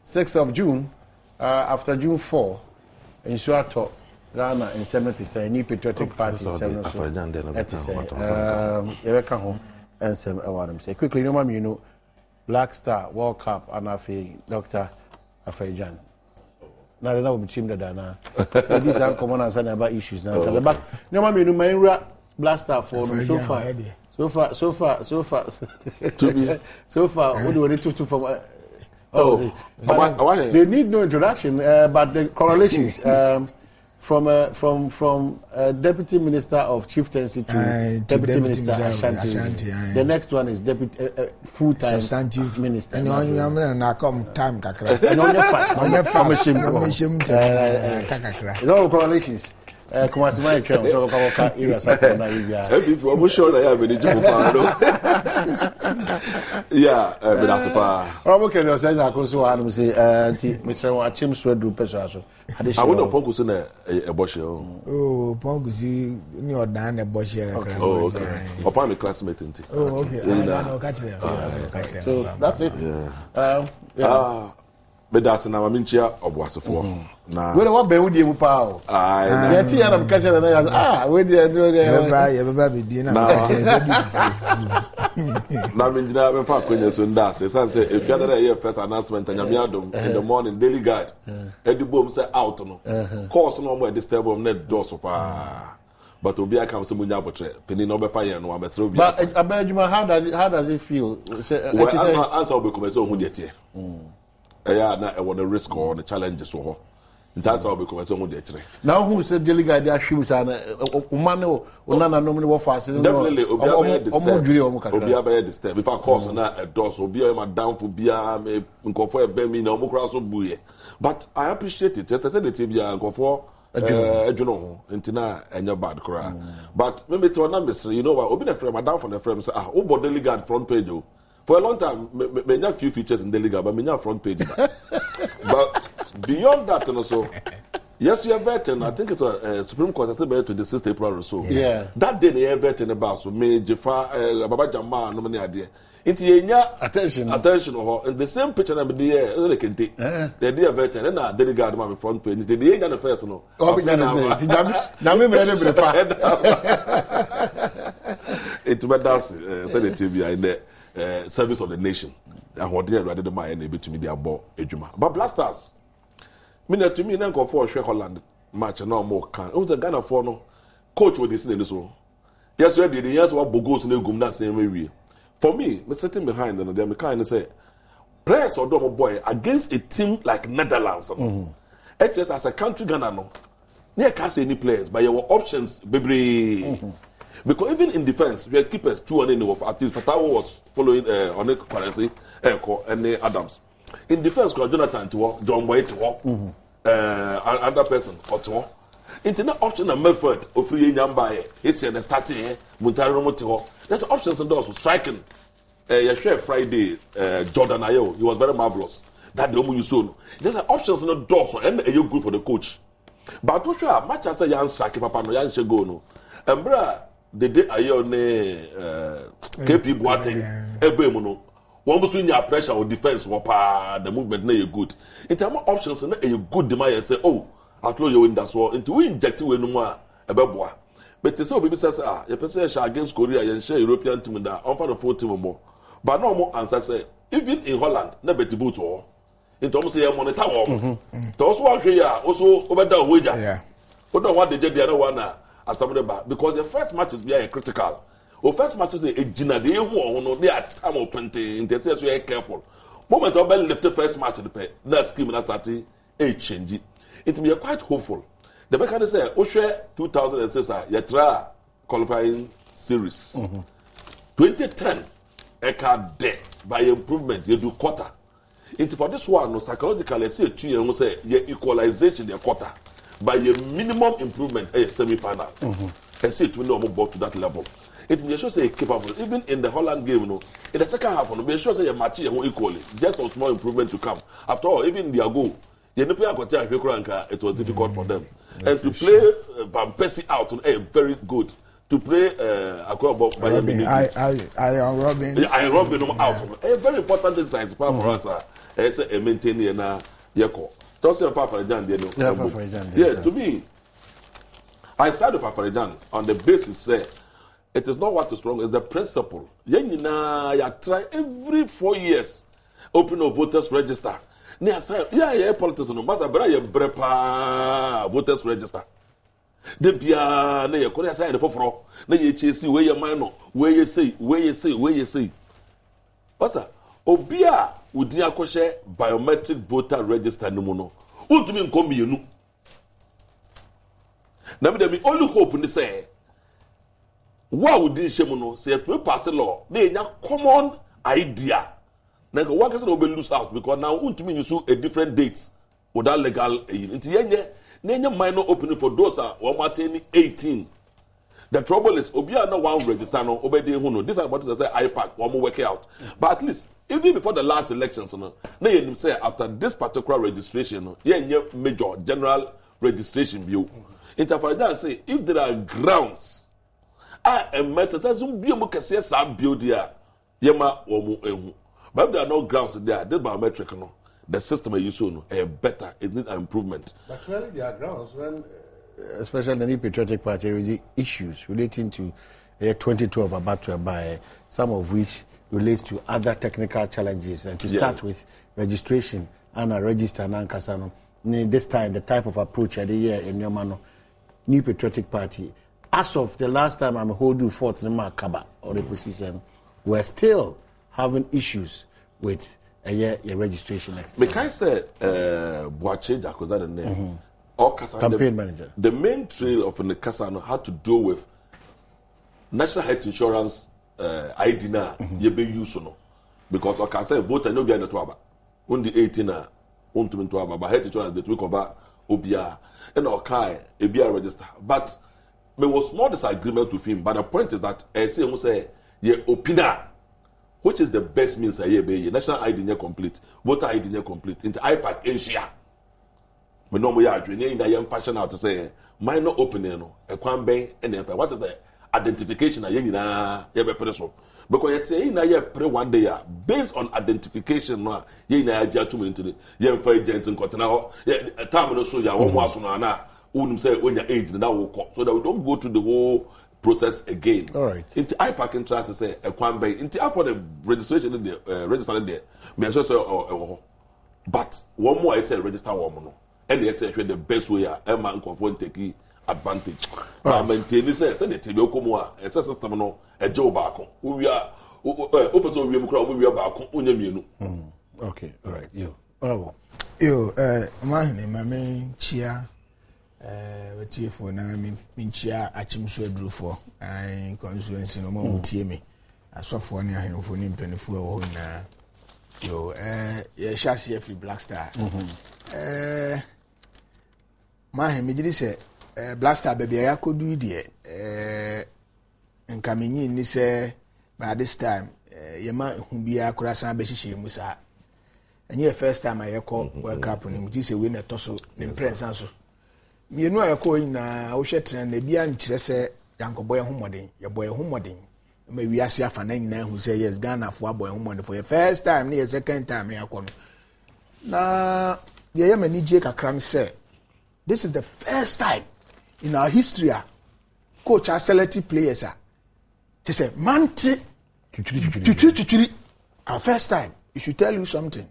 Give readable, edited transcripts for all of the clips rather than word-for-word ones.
6th of June, after June 4, in Shuato, Ghana in 70, New Patriotic Party 70. Eureka home and some awards. Say quickly, no man, you know, Black Star World Cup and Afi Dr. Afrejan. Now they know between the Dana. These are common and about issues now. But no man, you know, my Black Star for so far. So far. What do we need to from? They need no introduction, but the correlations from Deputy Minister of Chieftaincy to Deputy Minister Ashanti. The next one is Deputy full-time substantive Minister. And on your come time kakra. And on your fast. No correlations. Kumasi my account so ka area sakon na area. People almost sure that have any job. Yeah, but that's pa. Omo ke no say akoso anu say anti me try wan achim so adu peso aso. I want to ponku so na eboshe o. Oh, ponku si ni odan na eboshe kakra. Oh, okay. Opa me classmate nti. Oh, okay. No, catch them. So that's it. Yeah. But that's na maminchia obuasofo. Na we what be wudi mu pa o. Ah, na ti ya na catch na ya we dey do dey. Eba be di na. Na minjina be fa kwenya so nda say say if you dey here first announcement anyame Adom in the morning daily guide. Edibom say out no. Course no mo disturb am na do so pa. But obi aka say munya botre peni no be fa here no abesre obi. But Abejuma, how does it feel? Well, answer obi come say ohun dey tie. Yeah, na the risk or the challenges so. That's how we come so dey tire. Now who said daily guide dey ahwim say na umane onana no me wo fast. Definitely obi abaya disturb. If I course na a dose obi am down for bia me nkofo e be mi na omukura so buye. But I appreciate it. Just I said the tibia nkofo adwuno ho ntina enya bad kra. But me to na mesre you know what obi na frame down for the frame say obo daily guide front page o. For a long time, me have few features in the league, but me have front page. But beyond that, also, yes, you are vetting. I think it was Supreme Court. I said to the 6th April or so. Yeah. That day they are vetting about so me Jefa Baba Jama no many idea. Into yenya attention. In the same picture I'm there. They can take. They are vetting. And now they regard my front page. They ain't gonna first no. Oh, we gonna say. Now me ready to prepare. It was that said the TV in there. Service of the nation. And what they rather the mind able to me their ball ejuma. But blasters. To me na go for Holland match no more can. It was a Ghana for no coach with this in this one. Yes, we did. Yes, what bogos in the gum that same way. For me, me sitting behind and they kind say players or double boy against a team like Netherlands. HS as a country Ghana no. They can't say any players, but your options baby. Because even in defense, we had keepers 2 on the at least Fatawo was following on the currency and Adams. In defense, Jonathan to walk, John White to walk, another person or to walk. Internet option and Melford, Ofri Yambaye, he's the starting here, Muntaro to walk. There's options and those striking. Your Friday, Jordan Ayo, he was very marvelous. That the you soon. There's options and the doors and you good for the coach. But to show much as a young striker, Papa no young Shagono. And bra. The day ayo ne KP Boateng ebe mu no won go so nya pressure or defense wo pa the movement na you good in terms of options na you good the man say oh after you win that so into we inject we no mu a ebe boa but say obi say you person share against Korea you share European team da on for the 4 team more but no more answer say even in Holland na bet vote wo into almost say monitor wo to also one hwe ya also obeda wager yeah what what the other one na because the first matches be critical. The first matches they Gina they who they are time open to so you careful. Moment of left the first match the pay that scheme na starting a change. It be quite hopeful. The back can say Oshe 2006 you try qualifying series. 2010 eka there by improvement you do quarter. Into for this one no psychologically say 2 years say your equalization the quarter. By a minimum improvement, a semi-final. And see it will not move to that level. It will show say capable. Even in the Holland game, in the second half, we show say a match equally. Just a small improvement to come. After all, even their goal, it was difficult for them. And to play Van Persie out, very good. To play Robin out. A very important exercise for us. it's a maintain na yeko. Just say Fafarajan dey no. Yeah, to me, I side with Fafarajan on the basis say it is not what is wrong, it's the principle. Yenina ya try every 4 years open a voters register. Ne say yeah politics no masa bra ye brepa voters register. De bia na ye ko say the foforo na ye chesi we ye man no we ye say. Osa obia udi akoshe biometric voter register no mu no. Untumi nkom mienu. Na me dem only hope ni say what would this shame no say to pass law na enya common idea. Na go one person will be lose out because now untumi use a different date without legal nti yenye minor opening for those are 18. The trouble is obia no one register no obedi hu no this is what say IPAC one work out. But at least even before the last elections no na you say after this particular registration no yenye major general registration view. Interfere say if there are grounds matter says be mo kese sa build there yema wo mu ehu. But if there are no grounds there, this biometric no the system you use no better, it needs an improvement. But clearly there are grounds when especially the New Patriotic Party there is issues relating to 2012 about to buy, some of which relates to other technical challenges. And to start with registration and a register and Kasano. This time the type of approach at the year in your man New Patriotic Party. As of the last time I'm holding forth in the Makaba or the position, we're still having issues with a registration. Mekai said Boache Jakoza the name. Campaign manager. The main trail of the Kasano had to do with national health insurance ID na yebe use no because I can say voter no be na to aba on the 18 na on to aba but health insurance that we cover obia and okay e be register but there was small disagreement with him but the point is that say ye opina which is the best means a ye national ID na complete voter ID na complete into IPAC Asia we no mo ya adwene in the fashion out to say minor opening no e kwan ben and what is the identification na ye nyina ye be preso because ye say na ye pre one day based on identification no ye nyina ya jatu into ye mfa agent nkotena ho ye time no so ya wo mo aso no na unum say onya age na wo ko so that we don't go through the whole process again. All right. Into IPAC interest say e kwan ben into after the registration in the registering there me so say but one more I say register one no and they say the best way a man confront take advantage. Now maintain say the tebe okomo a system no e je obaako. We are opeso we mu kra we obaako onya mienu. Okay, all right. You. Mahine mame chia wetifo na min chia achimso adurufo ai constituency no mo tie me. Asofo ne ahemfo ne mpanifo wo na ye shasi free Black Star. Mahine me gidi se Black Star baby ya kodu de nkamenyi ni se by this time yema hu bia korasan be hihye mu sa enye first time ayeko World Cup ni gidi se we na toso ni prensa so mienu ayeko nyina wo hwe tren na bia nkire se yankoboy homoden ye boy homoden ma wiase afa na nyina hu se yes Ghana fo aboy homoden for the first time ni the second time ayeko no na ye yema ni je kakram se this is the first time in our history coach has selected players to say manti chuchuri our first time it should tell you something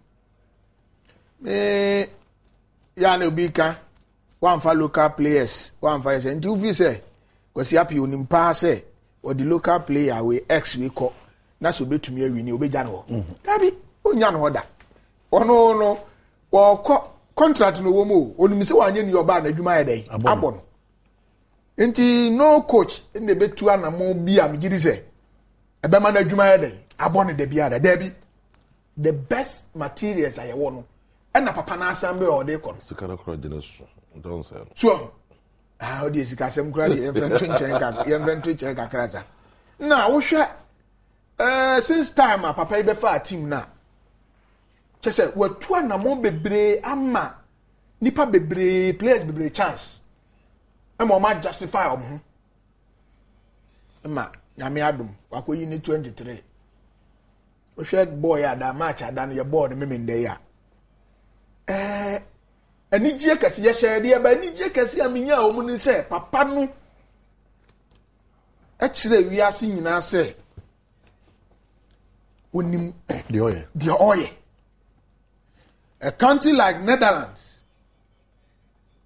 ya no bika one for local players one for say nti ufi say kwasi happy onimpa say or the local player we x we call na so betumi awini obegya no dabi onya no da ono no wo contract no wo mu onimse wanye ni oba na adwuma yedai abon nti no coach in the betu anamo bi am gidi se ebe ma na adwuma yedai abon de bia da dabi the best materials aye wo no na papa na asambe o de kon sikana kro genesu don say so o de sika sem kra de inventory check akrasa na wo hwe since time papa ibe fa team na chese watu anamo bebre ama nipa bebre players bebre chance ema ma justify om ema nyame adom wakoyi ni 23 o hwe boy ada match ada no ye board memende ya anigye kɛse yɛ hyɛ de ba anigye kɛse amenya o mu ne sɛ papa no ɛkyerɛ wiase nyinaa sɛ onim the oil a country like Netherlands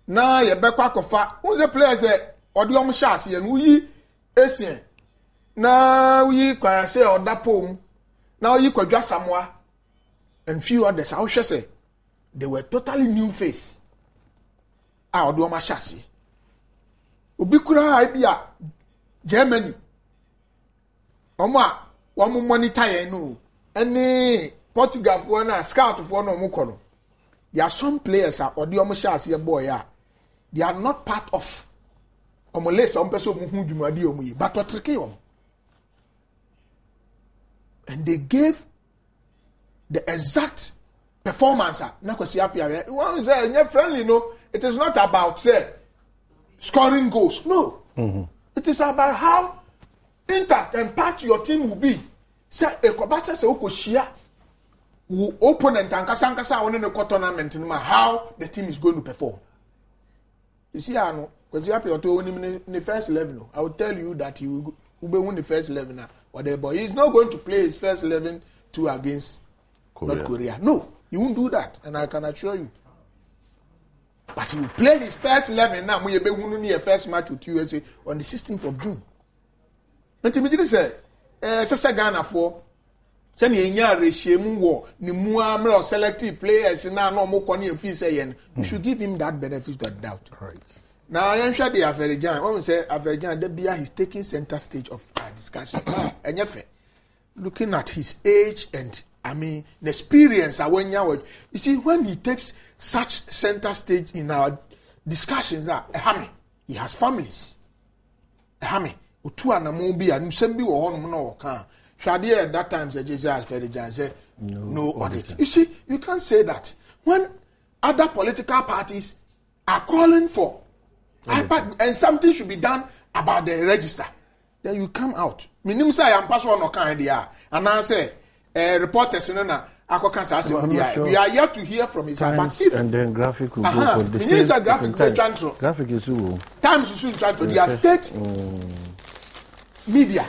na yɛbɛkɔ akɔfa unse players ɔde ɔmo hyɛ aseɛ no yi esien na yi kwara sɛ ɔda pom na yi kwadwa Samoa and few others how shall say they were totally new face ɔde ɔmo hyɛ aseɛ obi kura bia Germany ɔmo a wɔn monitor yɛn no ɛne Portugal for na scout for no ɔmo kɔ no there are some players a ɔde ɔmo hyɛ aseɛ boy a they are not part of ɔmo list ɔmo pɛ sɛ ɔmo hu dwumadi ɔmo yi but ɔtreke ɔmo and they gave the exact performance na kwasi apia one say nye friendly no it is not about say scoring goals no it is about how intact and part your team will be say ekobasa say okohia wo opponent ankasa won ne tournament no how the team is going to perform you see ano kwasi apia to onim ne first 11 no I will tell you that you will be win the first 11 now whatever he is not going to play his first 11 2 against North Korea. No, he won't do that, and I can assure you. But he will play his first 11 now. We will be a first match with USA on the 16th of June. And to me, this say, Sasa Ghana for. Send ye nya reshemu wo ni muamre or selective players na no mo kwani and feel say yen. You should give him that benefit of doubt. Right. Now I am sure the Aferijan. When we say Aferijan, Debia he's taking center stage of our discussion. Looking at his age and I mean, the experience you see, when he takes such center stage in our discussions, he has families. Utu anamobi and Musembi or no can. Shadi at that time said Jesus no audit. You see, you can't say that. When other political parties are calling for and something should be done about the register, then you come out. Minim say I'm pass one kind there. And I say reporters na we are yet to hear from his Times and then graphic will go for the same graphic is Times is soon their state media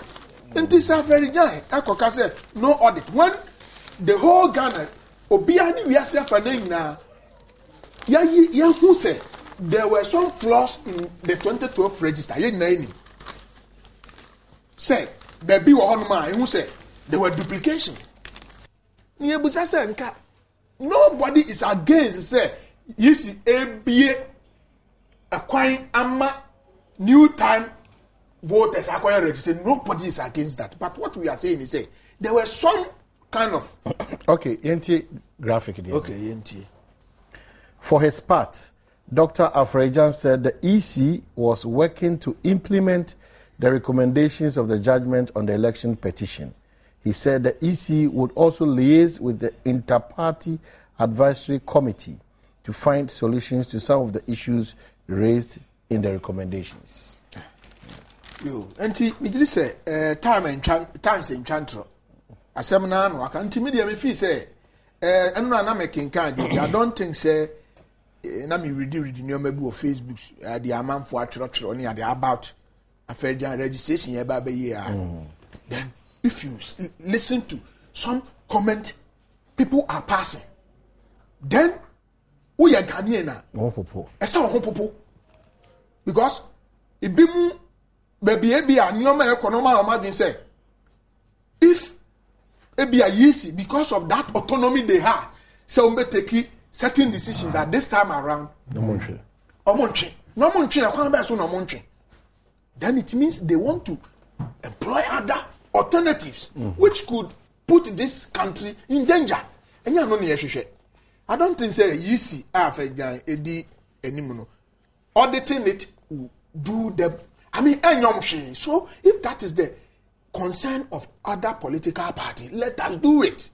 and this are very giant akoka say no audit when the whole Ghana obiani we are saying na ya who say there were some flaws in the 2012 register say there be one man who said there were duplication. Nobody is against say yes ABA acquiring ama new time voters acquiring register. Nobody is against that. But what we are saying is say there were some kind of okay, NT graphic there. Okay, NT. For his part, Dr. Afrejan said the EC was working to implement the recommendations of the judgment on the election petition. He said the EC would also liaise with the Inter-Party Advisory Committee to find solutions to some of the issues raised in the recommendations. We did say times in Chantro. A seminar, no, I can't immediately feel say, I'm not making candy. I don't think say, na me reading your maybe of Facebook, the amount for church only about a fair registration here by year. Then, if you listen to some comment people are passing, then we are Ghanaian. Because it be mu baby a nyoma economy or madin say if it be a easy because of that autonomy they had, so we take certain decisions at this time around. Then it means they want to employ other alternatives which could put this country in danger. And you know, I don't think say easy after edi anymore. Auditing it will do them. I mean, so if that is the concern of other political parties, let us do it.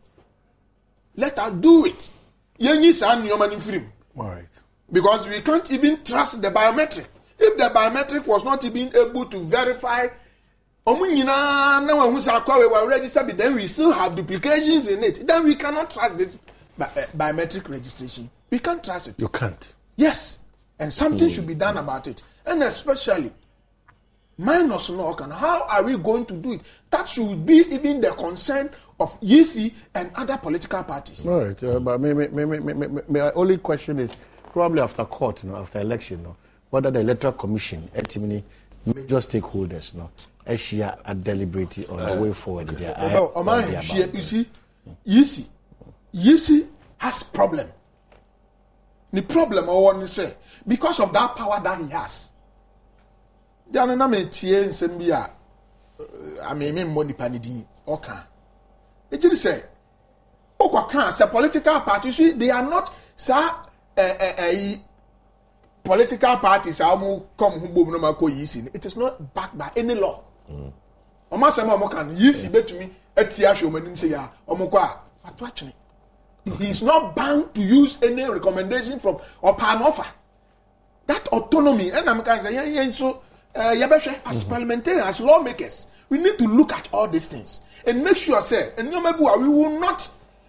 Let us do it. All right. Because we can't even trust the biometric. If the biometric was not even able to verify, then we still have duplications in it. Then we cannot trust this biometric registration. We can't trust it. You can't. Yes, and something should be done about it. And especially, minus no, how are we going to do it? That should be even the concern of YC and other political parties. Right, but my only question is probably after court, after election, whether the Electoral Commission, major stakeholders, Asia are deliberating on the way forward. You see, YC has problem. The problem I want to say, because of that power that he has. I mean, money panidi. Okay. It just say, say political parties, they are not political parties. It is not backed by any law. He is not bound to use any recommendation from or an offer. That autonomy, and I'm going to say, so as parliamentarians, as lawmakers, we need to look at all these things and make sure, and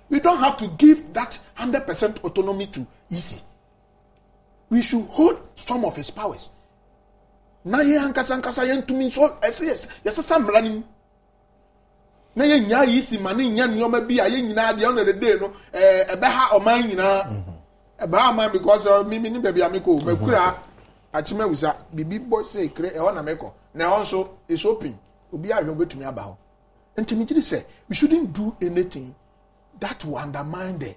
we don't have to give that 100% autonomy to EC. We should hold some of his powers. Na ye hankasa yen tumi so yes some running. Na ye nya EC mani nya nyoma bi a ye nyina de on the day no ebe ha oman nyina ebe ha man because me ni baby amiko makura achime wisa bibi boy say kre e na meko na also is open obi a betumi aba ho. Ntimi say we shouldn't do anything that will undermine the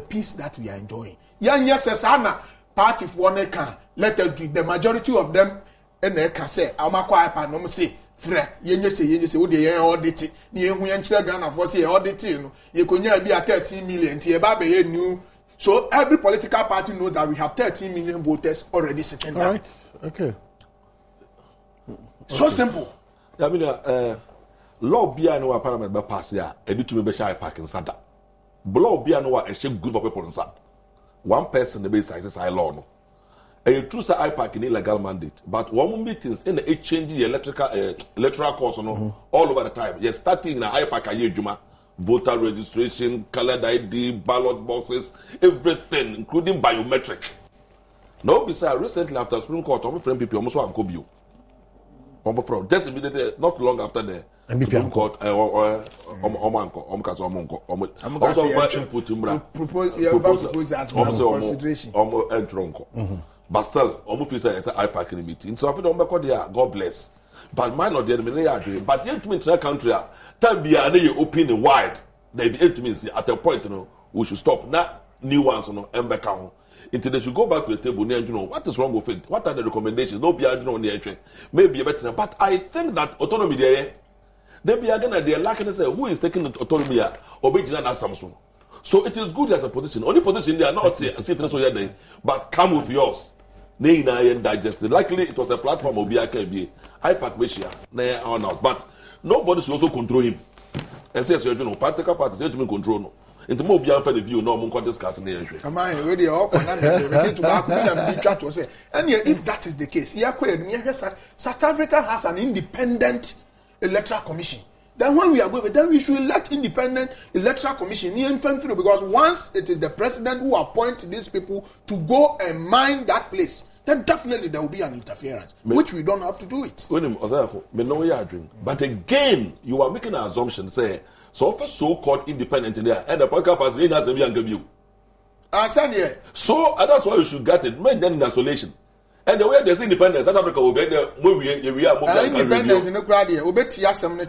peace that we are enjoying. Yes, sana party for ne can let us do the majority of them and they can say amakwa ipa no say frɛ yenye say wo de yen audit ni ehu yen kire Ghana for say audit no ye konya bi 13 million ti e ba be ye new. So every political party know that we have 13 million voters already sitting down. All right. Okay. So simple. I mean law bia no parliament be pass ya editumi be shy parking sada. Law bia no a shape group of people inside. One person the base says I law no. A true say IPAC in illegal mandate, but one meetings in the exchange the electoral course all over the time. Yes, starting in IPAC a year juma, voter registration, colored ID, ballot boxes, everything, including biometric. Now, besides recently after Supreme Court, my friend people almost want to go from just immediately, not long after the Supreme Court, but still, almost is an IPAC in the meeting. So I feel God bless. But mine not the enemy agree. But yet to the country, time be open and wide. They be to me at a point, we should stop. Not new ones, and back out. Until they should go back to the table and what is wrong with it? What are the recommendations? No be on the entry. Maybe a better. But I think that autonomy there, they be again at the lacking to say who is taking the autonomy or be as Samsung. So it is good as a position. Only position they are not saying, but come with yours. Nay, digested. Likely it was a platform of BIKB. IPAC Beshia, nay or not. But nobody should also control him. And says political parties to control no. Into more beyond the view, no more discussing the entry. Am I already all and if that is the case, South Africa has an independent electoral commission. Then when we are going, then we should elect independent electoral commission because once it is the president who appoints these people to go and mine that place, then definitely there will be an interference, which we don't have to do it. But again, you are making an assumption, say, so for so-called independent in there, and the political party has a young view. So that's why you should get it, make them in isolation. And the way there's independence, South Africa will be there. We are independent in the crowd here. We bet you some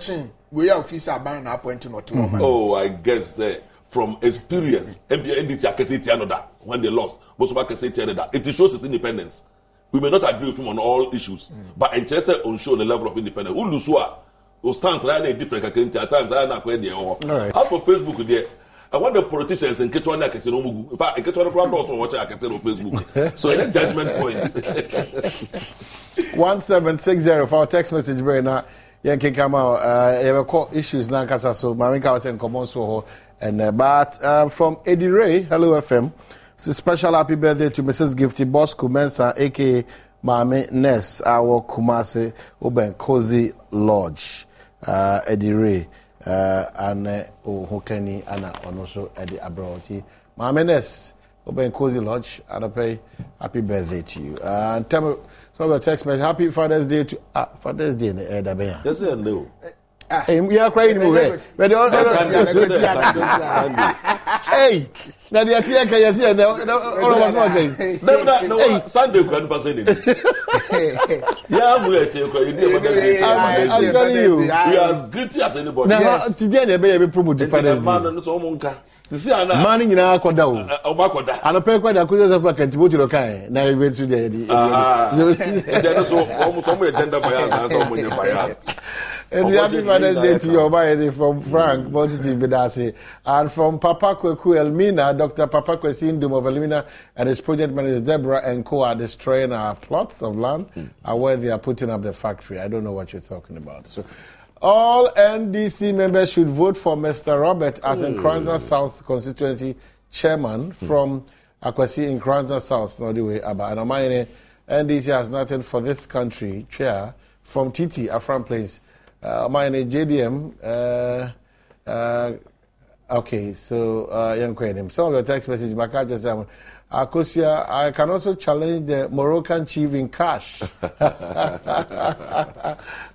we are official buying appointing or two. Oh, I guess from experience, NDC can say another when they lost. Bosoba can say another. If it shows its independence, we may not agree with him on all issues, but interested on show the level of independence. Who Lusua, who stands right different at times. As for Facebook, there. I want the politicians and Ketwana can say no mugu. In fact, Ketwana also watch I can say on Facebook. So any judgment points. 1760 for our text message right now. Yankee come out. You have call issues now, Kasa. So Mamika was in common so and but from Eddie Ray, hello FM. It's a special happy birthday to Mrs. Gifty Boss Kumensa, aka Mame Ness, our Kumase Oben Cozy Lodge. Eddie Ray. And Hokeni Anna on also at the Abroti. Mamenes, Open Cozy Lodge, and I pay happy birthday to you. And tell me some of your text message. Happy Father's Day to Father's Day in the air. Yes, I know. We are crying in the but the other hey, now the Atia can you see and all of us not saying. No, Sunday can pass in. Yeah, I'm going to take you. I'm telling you, we are as guilty as anybody. Now, today they be promoted Father's Day. Money in our Koda. And a pair quite a good of a contribute to the kind. Now you went to the almost agenda bias. And the happy Father's Day to your body from Frank, Positive Bedasi, and from Papa Kweku Elmina, Dr. Papa Kwesindum of Elmina, and his project manager Deborah and Co are destroying our plots of land where they are putting up the factory. I don't know what you're talking about. So, all NDC members should vote for Mr. Robert as Nkranza South constituency chairman from Akwesi Nkranza South, not the way about. And NDC has nothing for this country chair from Titi Afram Place. My name is JDM. Okay, so young Queen. Some of your text messages, Akosia, I can also challenge the Moroccan chief in cash.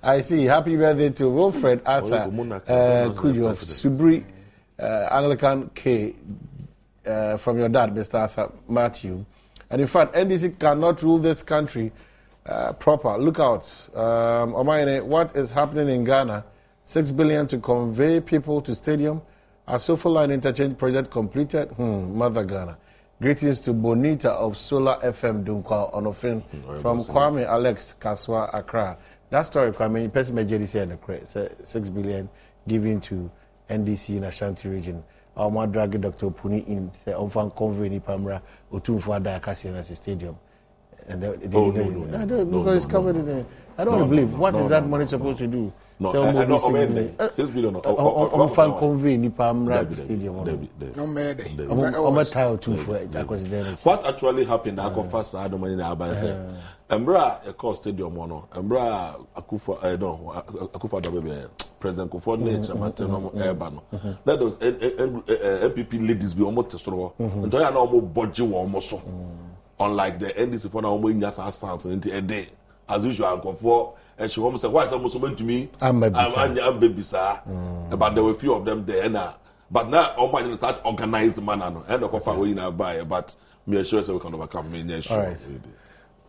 I see. Happy birthday to Wilfred Arthur Kujo of Subri Anglican K from your dad, Mr. Arthur Matthew. And in fact, NDC cannot rule this country proper. Look out. Omaine, what is happening in Ghana? 6 billion to convey people to stadium. A Sofa Line interchange project completed. Mother Ghana. Greetings to Bonita of Solar FM Dunkwa Onofin from Kwame Alex Kaswa Accra. That story, Kwame, person majority said 6 billion given to NDC in Ashanti region. Our more drag Dr. Puni in the Onfan Convey ni Pamra Otumfo Adakasi in the stadium. And no, because it's covered in there. I don't believe. What is that money supposed to do? No, so I know 6 billion. On fan convey ni Pamra stadium. What actually happened? I confess I don't know about it. Embra a cost stadium mono. Embra Akufa baby President Kufuor nature mateno Ebano. Let those MPP ladies be almost destroyed. And I know more budget almost so. Unlike the NDC for now, we just have stance into a day. As usual, Kufuor and she almost said, "Why is someone so to me? I'm baby sir." But there were a few of them there now. But now, all my start organized manner and the Kufuor we now buy. But me assure we can overcome. Me sure. Right.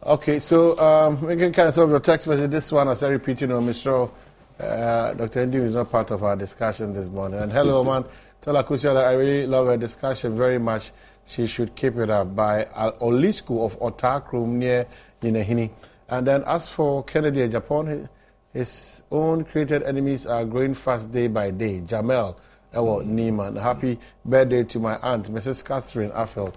Okay, so we can cancel your text message. This one, as I repeated, Mr. Dr. Ndu is not part of our discussion this morning. And hello, man. Tell Akusia that I really love her discussion very much. She should keep it up by Olisku of Otakrum near Yinehini. And then as for Kennedy in Japan, his own created enemies are growing fast day by day. Jamel Ewo Neiman. Happy birthday to my aunt, Mrs. Catherine Affel.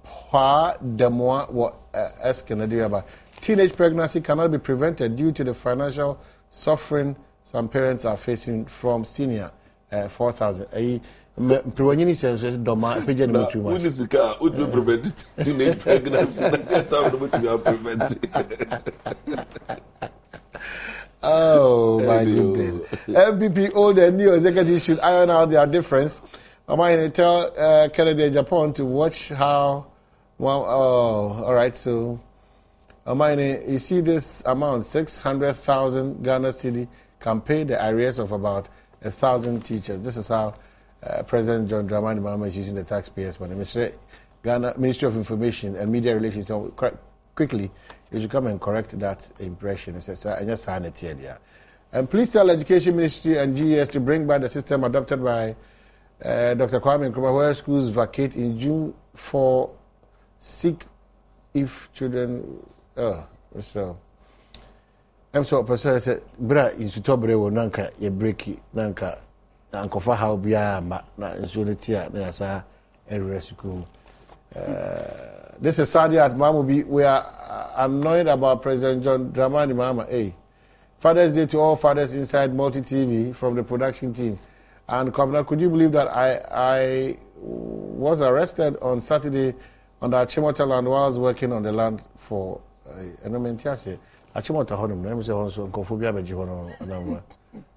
Pa Demoa S. Kennedy about teenage pregnancy cannot be prevented due to the financial suffering some parents are facing from senior 4,000. Prewanyini says doma pejani mo too much. When is the car? Would you prevent teenage pregnancy? Oh my goodness. MPP old and new executives should iron out their difference. I might tell Kennedy in Japan to watch how. Well, all right. So, you see this amount, 600,000 Ghana cedi can pay the arrears of about 1,000 teachers. This is how President John Dramani Mahama is using the taxpayers' money. Ghana Ministry of Information and Media Relations. So quickly, you should come and correct that impression. It says, I just signed it here. And please tell Education Ministry and GES to bring back the system adopted by Dr. Kwame Nkrumah, where schools vacate in June for sick if children. So I'm so person said, "Bra, you should talk about nanka ye breaki nanka nankofa how biya ma na insurance na yasa every school." This is Sadia at Mamubi. We are annoyed about President John Dramani Mahama. Hey, Father's Day to all fathers inside Multi TV from the production team. And Governor, could you believe that I was arrested on Saturday on the Achimota land while I was working on the land for Achimota Honum. Let me say also Confobia Beji Honor.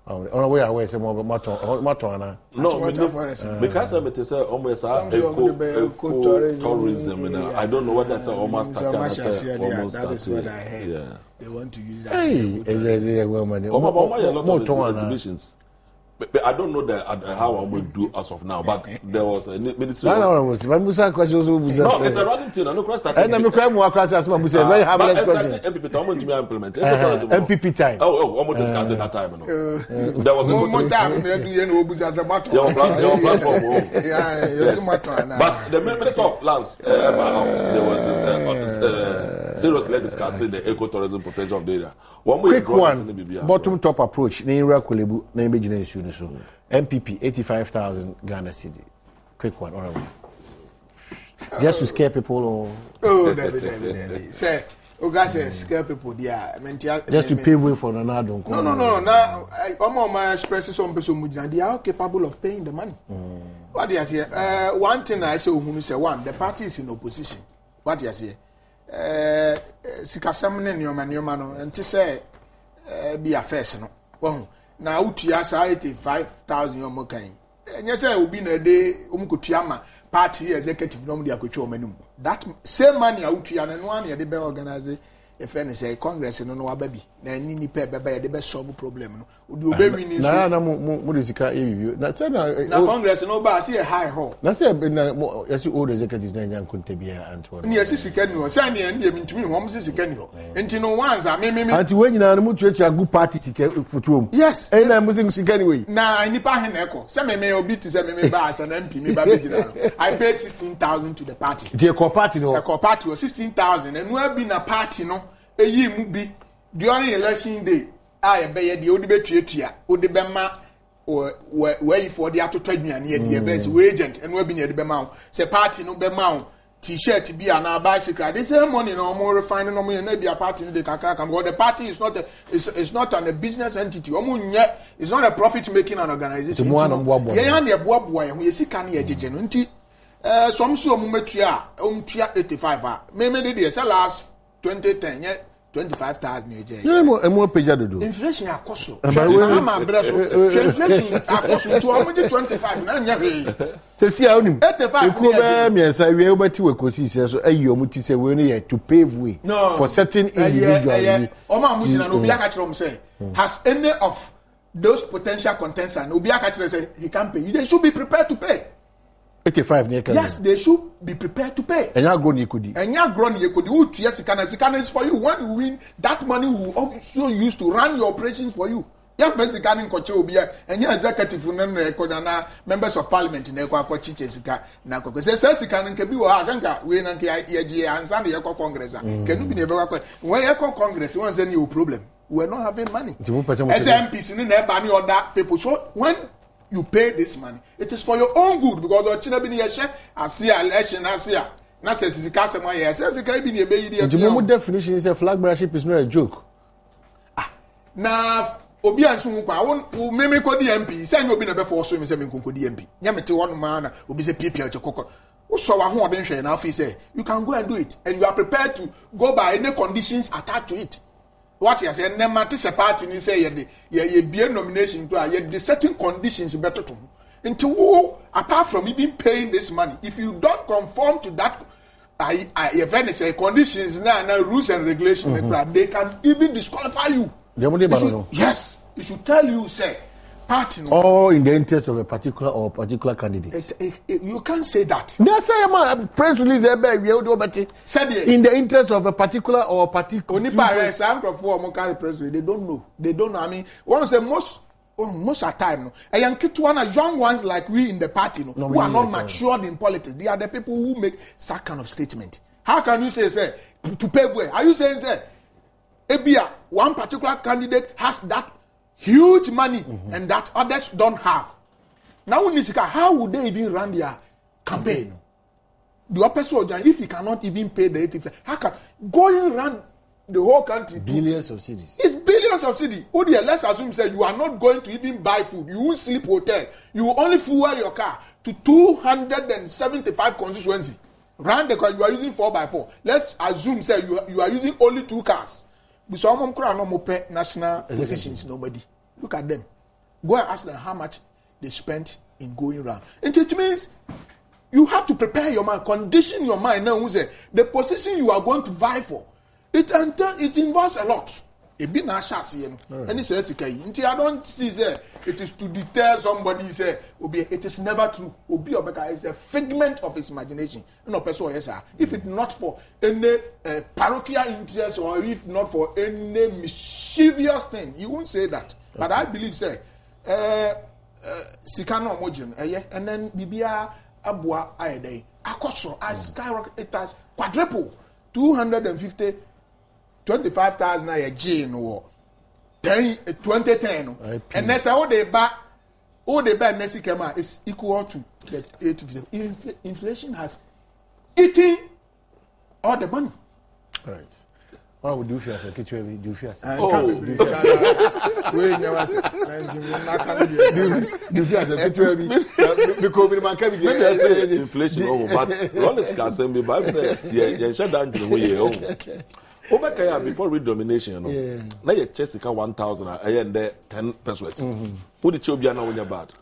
On way away some more matona. No, because I'm to say almost eco tourism. I don't know what that's almost almost. That is what I heard. Yeah. They want to use that. Hey, woman. More exhibitions. But I don't know how I will do as of now. But there was a ministry. No, it's a running thing. I know cross that. And I'm crying more across as well. Very harmless question. MPP time. Oh, almost discussing that time. There was more time. As a matter. But the Minister of Lands, there was seriously discussing the ecotourism potential of the area. Quick one, bottom top approach. MPP 85,000 Ghana cedi. Quick one, all right. Just to scare people or say, guys, scare people. Yeah, just to pave way for Adom. No. Now, I'm my expresses on person they are capable of paying the money. What do you say? One thing I say, who say one, the party is in opposition. What do you say? Sikasamne nyoma and to say be a face no. Well, now utia sa 85,000 yomo kan. Enya say obi na dey umkutua party executive no dia kwetwa omanum. That same money utia na no an ye dey be organize a friend say congress no wababi na ni ni pe beba ye dey be solve problem no. Odi obewi ni so. Na mo dey sika e na say na congress no ba see high ho. Na say na yesi old executives na nyan kontabia Antoine. Ni yesi sika ni o say na e ndie mintumi hom se sika ni ho. Enti no wanza me anti we nyina no mutuatua gu party sika futuom. Yes. E na musim sika ni we. Na nipa he na eko. Say me obi ti say me ba as an MP me ba begina. I paid 16,000 to the party. The party no. The party was 16,000 and we be na party no eyi mu bi during election day. I be ye the odi betuatua odi be ma where for the atotwaduane ye the best agent and we be near the be ma say party no be ma t-shirt be an bicycle this money no more refining no more na be a party the kakra come because the party is not it's not a business entity it's not a profit making an organization ye yan de boaboa ye sika na ye jeje no nti some so mu metua 85 me dey say last 2010 yeah 25,000 eje. Yeah, mo peja dodo. Inflation akoso. Na breso. Inflation akoso to omo 25 na nya we. Se si a onim. 85. Eko be miensa we obati we kosi se so ayi omo ti se we no ye to pave way for certain individuals. Omo amujina no obi aka kire omo say has any of those potential contestants obi aka kire say he can pay. They should be prepared to pay. 85 yes, they should be prepared to pay. And you grow yekudi. And you grow yekudi. Yes, Sikana is for you. When you win, that money will also use to run your operations for you. Yeah, basically, and you executive members of parliament in Equa Chichesica. Nako says Sikan can be Azanka, we and San Eco Congress. Can you be never when Eco Congress wants a new problem? We're not having money. As MPs in there, banning or that people. So when you pay this money, it is for your own good because the China bini yeshe asia election asia na says sika sema ye says sika bini ebe yidi. The moment definition is a flag bearership is not a joke. Na obi ansu kwa won meme ko di MP say no obi na be for so me say me ko di MP nya mete won ma na obi say PPL chekoko wo so wa ho oden hwe na afi say you can go and do it and you are prepared to go by any conditions attached to it. What you say, never to party ni say ye be nomination to ye certain conditions better to. Until apart from even paying this money, if you don't conform to that, say conditions now rules and regulations, they can even disqualify you. Yes, it should tell you say party. Or in the interest of a particular candidate. You can't say that. They say press release in the interest of a particular or particular. Only by some of press release, they don't know. They don't know. I mean, one say most of time, young ones like we in the party, who are not matured in politics. They are the people who make that kind of statement. How can you say to pave way? Are you saying say, Ebia, one particular candidate has that huge money and that others don't have? Now, how would they even run their campaign? The upper soldier, if he cannot even pay the 85, how can go and run the whole country? Billions of cities. It's billions of cities. Let's assume say you are not going to even buy food. You won't sleep hotel. You will only fuel your car to 275 constituency. Run the car. You are using 4x4. Let's assume say you are using only 2 cars. National positions, nobody. Look at them. Go and ask them how much they spent in going around. And it means you have to prepare your mind, condition your mind now. The position you are going to vie for, it involves a lot. And he says, I don't see it is to deter somebody. It is never true. It's a figment of his imagination. If it's not for any parochial interest or if not for any mischievous thing, he won't say that. But I believe, Sikano Mojim, and then Bibia Abua Aede, Akosro, I skyrocket, it has quadruple 250. 25,000 a Jane war 2010 and that's all they buy Nessie Kema is equal to the 8%. Inflation has eaten all the money. Right. What would you feel as a kitchen? Do you feel as a inflation but Rollins can send me back say shut down the way before redomination, now you check 1,000 and there 10 pesos. Who the chobia now when you're bad?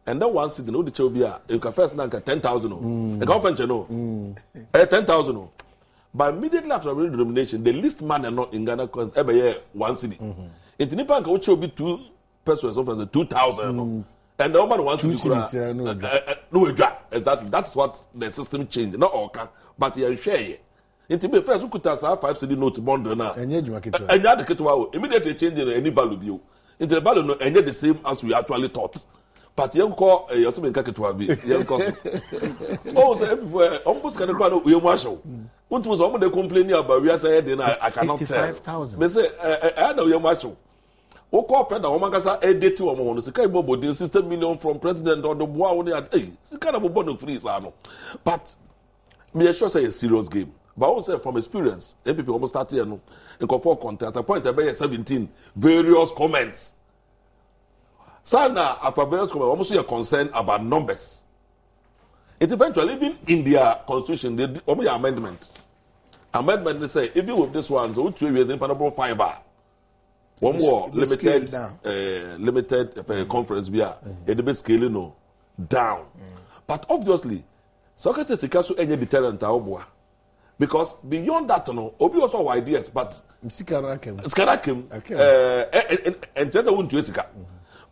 And then once the chobia, you can first nanka 10,000. The government, 10,000. But immediately after redomination, the least man and not in Ghana every year 1 city. In Tinipan, which will be 2 pesos, 2,000. And the woman wants to no, exactly. That's what the system changed. Not all, but you share. Into me first, who could have 5 cedi note bond now? And you had the Ketwa immediately changing any value view. Into the value, and yet the same as we actually thought. But you call a Yosumin Kaketwa be. Oh, so everywhere, almost can acquire we marshal. What was all the complaining about? We are saying, I cannot tell. 5,000. They say, I know your marshal. O corporate the woman kasa edit to omo so kai bobo din 60 million from president or the boy only at kind of bobo no free no. But me sure say a serious game. But I will say from experience, people almost start here no. In control content at a point about 17 various comments. Sana after various comments almost a concern about numbers. It eventually even in their constitution they almost amendment. Amendment they say even with this one so which we then panable fiber. One more limited conference we are it be scaling no down. But obviously soccer says sikaso any deterrent oboa. Because beyond that, no, Obi also ideas, but Skarakim, and just won't do it.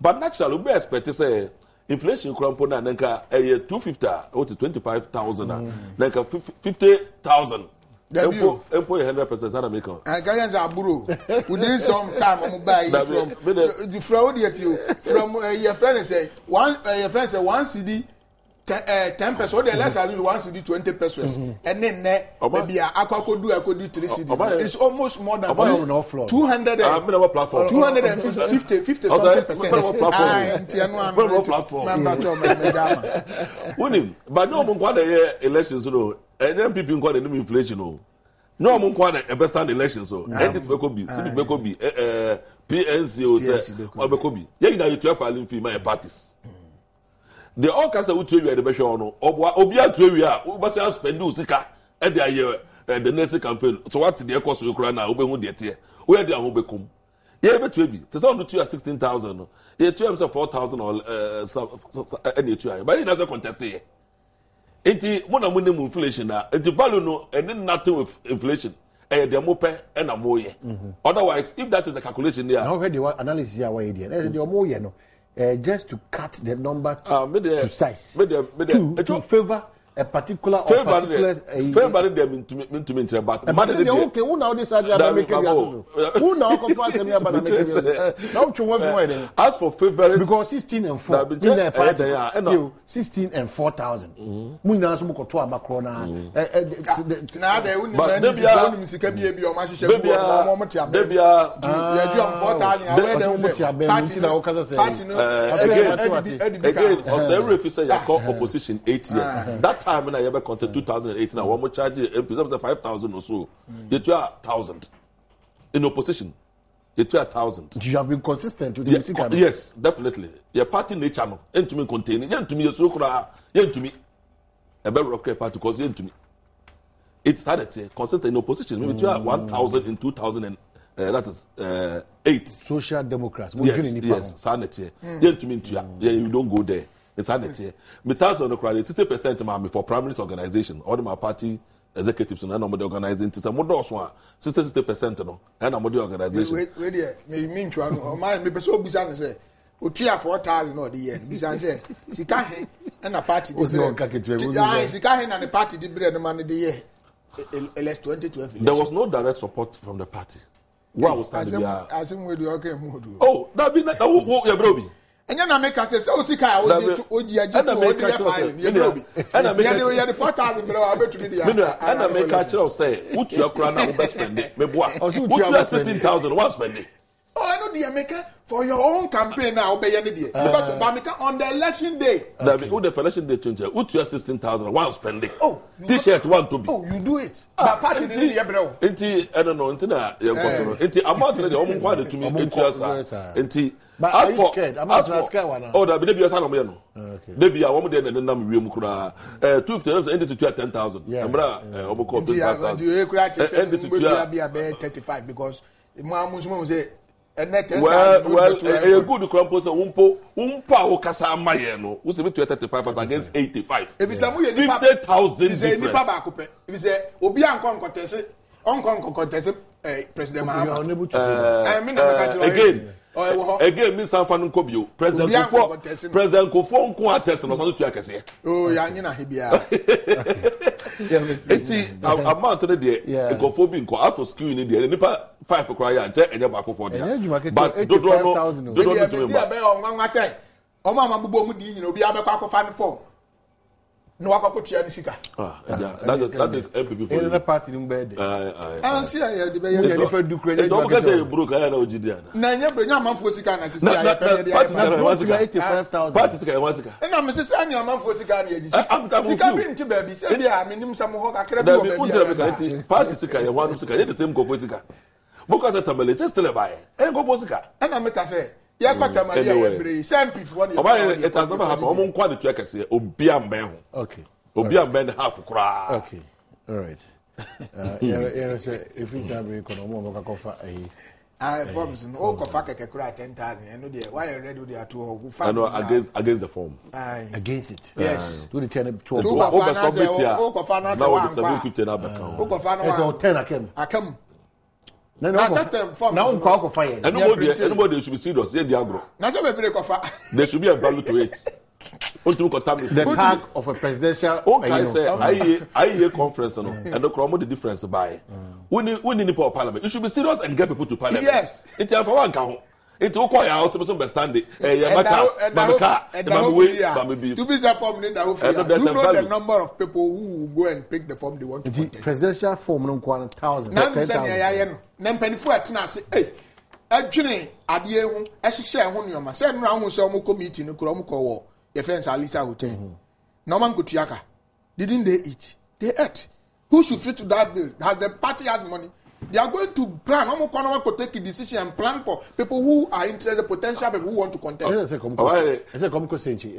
But naturally, we expect to say inflation crampona nenka a year 250 or to 25,000, nenka 50,000. Employ 100% American. And Ghanaians are buru. Within some time, I'm buy from the fraud yet you from your friend say your friend say 1 CD. 10 pesos, the less I do 1 CD 20 pesos, and then maybe I could do 3 CD. It's almost more than 200 platform, 250 something percent. But no one quite elections, and then people quite an inflation. No one quite a best stand elections, so and this Bekobi, PNC or Bekobi. Yeah, you 12 filing fee my parties. The all cancer would tell you at the best or Obia to area, Ubasa spend Sika at the year the next campaign. So what the cost of Ukraine now, Oben would get where they are Obecum. Yeah, but maybe to sound to you at 16,000, yeah, 4,000 or any two, but it doesn't contest here. It's one of winning inflation now, and the value no, and then nothing with inflation. And the mope and a more. Otherwise, if that is the calculation there, how the analysis are way there, the more no. Just to cut the number to size, to favor a particular favor them to mention about okay, who now this idea make who now confirm me about now to one as for favor because 16 and 4 in their party 16 and 4,000 we now so to abakro na na dey we no misika bi o ma hihye mo mo ti abia ya ju am 4,000 away dem party na okaza say again or every say you call opposition 8 years that time when I ever counted 2018 and one more charge MPs 5,000 or so you 1,000 in opposition you 1,000 you have been consistent with the yes definitely your party nature no entumi containing entumi so kura entumi e be rock party because entumi it started consistent in opposition maybe 1,000 in 2000 and that is 8. Social Democrats. Yes, sanity. You don't go there. It's sanity. Me thoughts on the crowd. 60% for primary organization. All my party executives and I'm organizing. It's a more 60% no. And I'm the organization. Wait, me mean to my me so bizarre say. O 4,000 no the year. Bizarre say. Sika he and a party. Sika he and the party did bread the money the year. LS 2012. There was no direct support from the party. What was that? As him with the okay mood. Oh, that be that your brobi. And then I make us say, so Sika, Oji, and I make a file. And I make the 4,000 below. I bet to be and I make a child say, put your crown and best spend it. Put your 16,000 one spending. Oh, I know the America for your own campaign now, obey any day. Because Bamika on the election day. The election day change. Put your 16,000 one spending. Oh, T-shirt one to be. Oh, you do it. But party didn't hear, bro. I don't know. Inti amount of the home quality to me. Inti. But are you scared? I'm not scared one. Oh, that be a son of me. Maybe I want to then number we mukura 250 and this is 10,000. Yeah. Be a 35 because Mom say well, a good crumple so umpa okasa mayeno. We say 35 against 85. If it's a 50,000 is a nipa ba kope. If it's a obi ankon contest President Mahama. I mean again, Miss Sanfan Kobio, President Kofon Kwa test no so to akese. Oh, ya nyina hebia. Eti amount no dey Kofo bi nko after school ni dey nipa 5 cry ya nje enye ba for there. But do no to me. Be onwanwa say, omo amabubo mu di nyina obi abekwa akofa ne form. No akakotua ni sika. That is MPP for the party in bed. See ya the be you dey do credit. Don't because say broke I na ojidi ana. Na nya bro nya manfo sika na sisi ya pe dey. Party sika 85,000. Party sika 1 sika. Na me sisi anya manfo sika na eji. Sika bi nti ba bi say dia menim sam ho kakra bi o ba bi. Party sika ya 1 sika. The same go for sika. Because tamale just tell buy. Go for sika. Na me ka say ya kwata Maria Ebre sampif one it has never happened. Omo kwa de tuakese obi ambe ho. Okay. Obi ambe half kra. Okay. All right. If it's not economy mo ka kofa forms no kofa keke kra 10,000 eno dey why you ready dey to go find. No against the form. Against it. Yes. Do the 10 12. O kofa na say 750 na back. O kofa na so 10 akam. Now go fire. Anybody should be serious. Yeah, the agro. Now so be kofa. There should be a value to it. The tag of a presidential. I say, I hear conference and the crowd the difference by. We need parliament. You should be serious and get people to parliament. Yes. It's for one count. It's all quite house. Some understand it. To be some form in the you know the number of people who go and pick the form they want to contest. Presidential form no 1,000. Now penifo atena se adwene ade hu ehye ho nyoma se no ahun se omo committee no kro omo ko wo your friends Alisa Hotel. No man kotuaka. Didn't they eat? They ate. Who should fit to that bill? Has the party has money? They are going to plan. Omo kono ko take a decision and plan for people who are interested, potential people who want to contest. I say come ko senchi.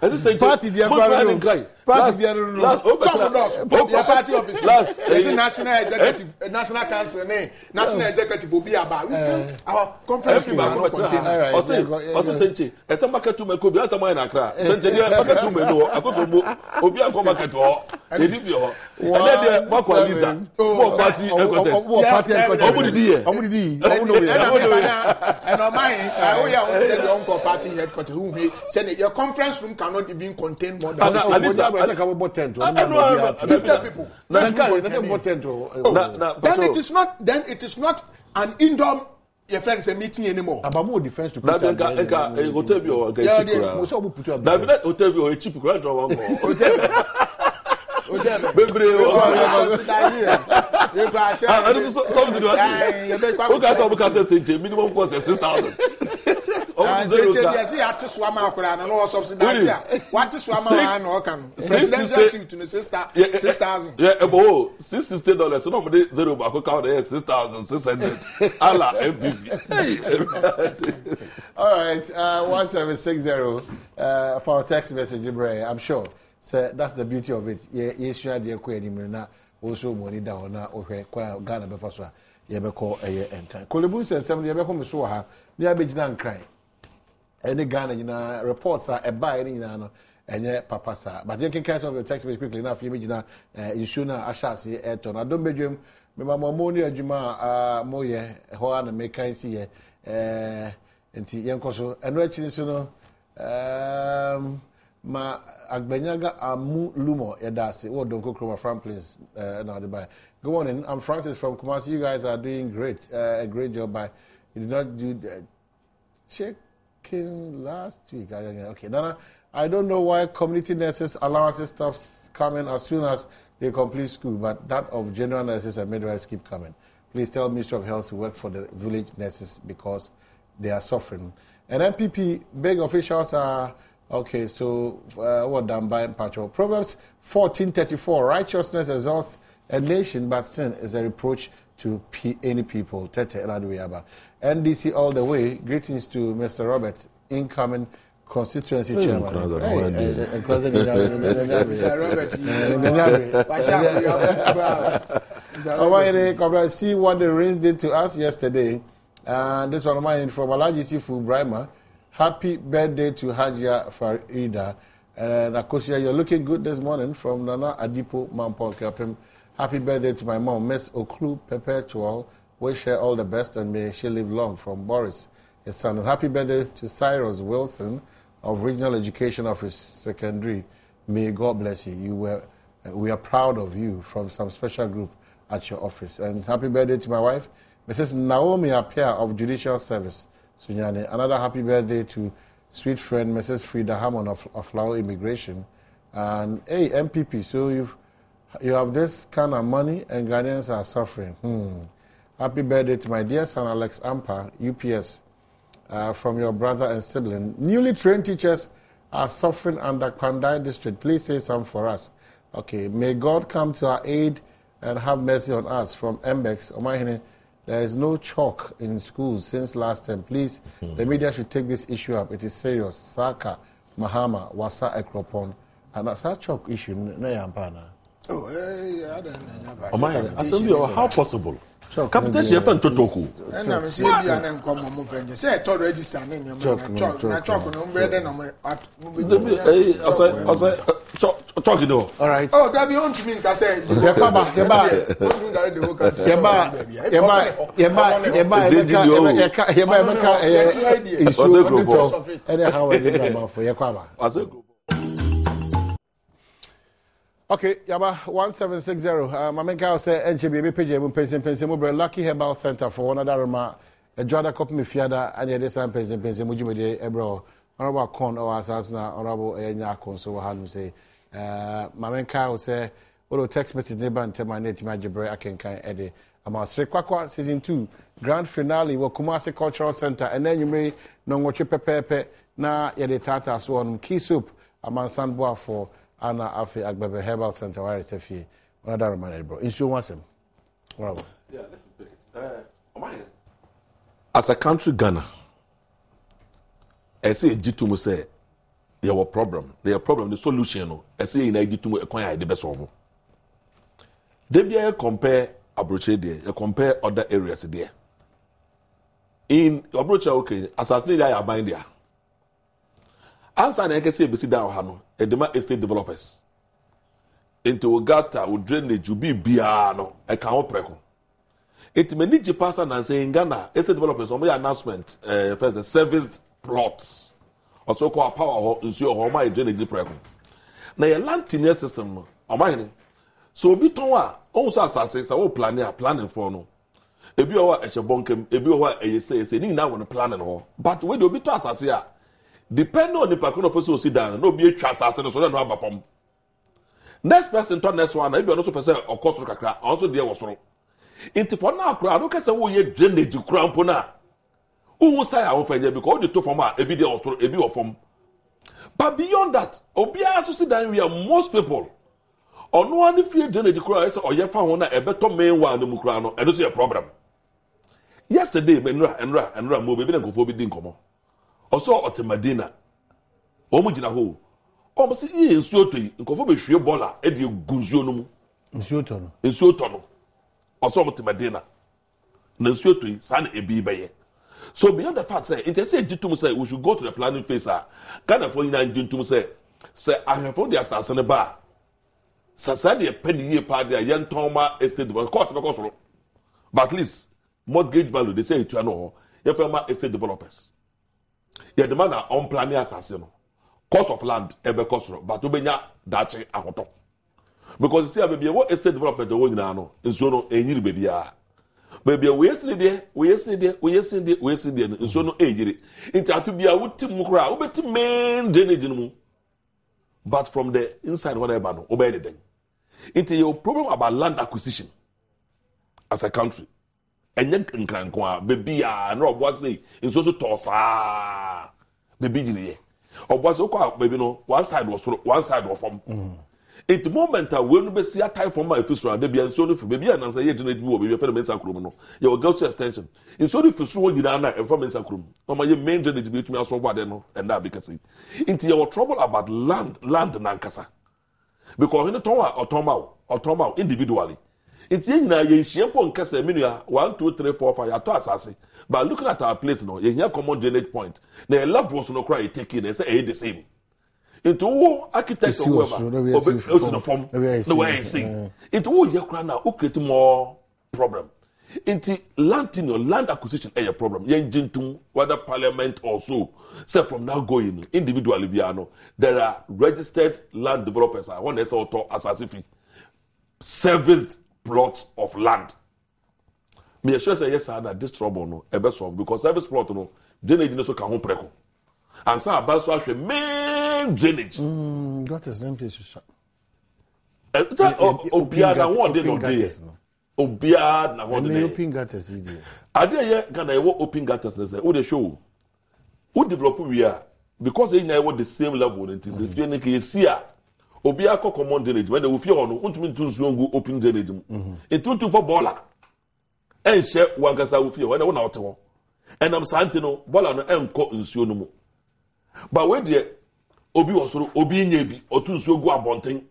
Party the party office. Last national executive, national council, national executive will be about our conference room. Also, Senchi, as a market to make as a mine Accra. Senchi, market to me, I go from Obia market or a video. And then the Lisa, more party, and on mine, I said your uncle party headquarters who said your conference room cannot even contain more than 50 people. Then it is not an indoor your friends a meeting anymore. About more defense to put hotel you or hotel you or cheap grand minimum cost 6,000. $6,000. Yeah, about $60. So nobody zero back account there 6,600. Allah MVP. All right, 1760 for our text message, I'm sure So that's the beauty of it. Yeah, share the equity also money down now okay Ghana be for so ye be call enkan Kolebu says some ye be come so ha they be gina nkran any Ghana nyina reports are e buy any nyina no enye papa sa but you can catch of the text message quickly now for you gina issue na ashasi eton adom bedwem me mama mo ni adwuma mo ye ho na me kan si ye enti yenko so eno achi so no ma agbenyaga amu lumo yedase wo don kokroma from place na the by go on in. I'm Francis from Kumasi. You guys are doing great a great job by you did not do the checking last week. Okay, Nana, I don't know why community nurses allowances stops coming as soon as they complete school, but that of general nurses and midwives keep coming. Please tell Ministry of Health to work for the village nurses because they are suffering. And MPP big officials are okay, so what done by Patrol? Proverbs 14:34. Righteousness exalts a nation, but sin is a reproach to any people. Tete Eladuyaba. NDC all the way. Greetings to Mr. Robert, incoming constituency chairman. See what the rains did to us yesterday. This one of mine from Alaji Sifu Brahma. Happy birthday to Hajia Farida. And Akosia, you're looking good this morning from Nana Adipo Mampo Kapim. Happy birthday to my mom, Miss Oklu Perpetual. Wish her all the best and may she live long from Boris, his son. And happy birthday to Cyrus Wilson of Regional Education Office Secondary. May God bless you. We are proud of you from some special group at your office. And happy birthday to my wife, Mrs. Naomi Apia of Judicial Service. Sunyane. Another happy birthday to sweet friend Mrs. Frida Hammond of Flower Immigration. And hey, MPP, so you have this kind of money and Ghanaians are suffering. Happy birthday to my dear son Alex Ampa, UPS, from your brother and sibling. Newly trained teachers are suffering under Kwandai district. Please say something for us. Okay, may God come to our aid and have mercy on us. From Mbex, Omahine. There is no chalk in schools since last time. Please, the media should take this issue up. It is serious. Saka, Mahama, Wasa, Ekropon. And that's a chalk issue. Oh, I don't know. Assembly, how possible? Captain Shepherd Totoku. And I'm saying, I'm coming from say, I told register name your chalk, no better than talking though. All right. Oh, that be on to me. I said, okay, Yaba 1760. Mamenka say NCB PJ pension mobile Lucky Herbal Center for another remark. A Jada copy me fiada and the same pension mujimede ebro. Honorable Con or Asasna, Honorable Enyakon, so how say. Mamenka say, "Odo text message neighbor and tell my name Majibre Akenkan Eddie. About Srekwakwa season 2 grand finale wo Kumasi Cultural Center and then you may no ngoche pepepe na yede tata so on key soup amansan boa for Anna Afi Agbebe Herbal Center where is fie. Another reminder, bro. Issue once him. Yeah, let me pick it. As a country Ghana, I say Jitumu say you have a problem. There problem. The solution. I say in Jitumu acquire the best of. They be compare Abroche there. You compare other areas there. In Abroche, okay, as I say, they are buying there. Answer na yake say besi da ha no edema estate developers into gata o drainage bi bia no e ka ho preko it many ji pasa na say in Ghana estate developers on announcement first the serviced plots also called power ho nsuo ho ma drainage preko na your land tenure system no o ma hene so obi ton a on so asase sa wo planning for no ebi o wa ehebonkem ebi o wa eyese ni na won planning ho but we dey obi to asase a depending on the person of person sit down, no be a trust as so no aba from. Next person to next one, maybe also person or cost kakra, also there was wrong. Into for now, I don't care say we drainage crown pona. Who stay our friend because the two from a be there also a be of from. But beyond that, obia also sit down we are most people. Or no one fear drainage crown or ye found a better main one the mukrano, and don't see a problem. Yesterday, Enra move, maybe go for be din come. Also, at Medina, Omujina ho, almost in Suoto, in Confirmation Bola, Eddie Gunzionum, in Suoto, in Suotono, or some to Medina. No Suoto, San Ebi Baye. So beyond the fact, say, it say to say we should go to the planning phase. Kind of 49 to say, I have found the assassin bar. Sasadi a penny year part there, young Toma estate cost, but at least mortgage value, they say to know, your firma estate developers. You demand an unplanned assassin. Cost of land, ever cost, but to be that a top. Because you see, I be a what estate developer the way now, and so no, a new baby. Baby, we yesterday, and so no age. It has to be a wood team crowd, but to main drainage. But from the inside, whatever, no, obey anything. It's your problem about land acquisition as a country. And then in baby, no, was say, it's also tossa, baby, or was okay, baby, no, one side was from. At the moment, I will be see a type from my first round, they be so for baby, and answer, you didn't move, you fell in Sacrum. You will go to extension. It's only for sure you don't know from Sacrum. No, my main journey to be to me also what they know, and that because into your trouble about land Nankasa. Because in the Toma individually. It's in a shampoo and Casa Minia 1, 2, 3, 4, 5 to assassin. But looking at our place now, you hear common drainage point. The love was no cry taking and say the same. Into all architects or whoever, the form, the way I sing. Into all your crown now, who create more problem. Into land acquisition a problem. Yen Jintum, whether parliament or so, say from now going individually, there are registered land developers. I want to say as if serviced plots of land. Me sure say yes, that this trouble no ebe solve because service plot no drainage no so can home preko. And so about so main drainage. That is empty so. Obia na one day no day. Obia na one day. Open gutters here. Ade ye Ghana e open gutters na say who dey show. Who develop we are because they na the same level it is if you need to see Obia ko common drainage when they will fear on untumi to nsuo open drainage. It too for baller. En she wankasa wo fear when na wote. And I'm saying no baller no enko nsuo no mu. But where the obi osoro obi nya bi otu nsuo gu abonten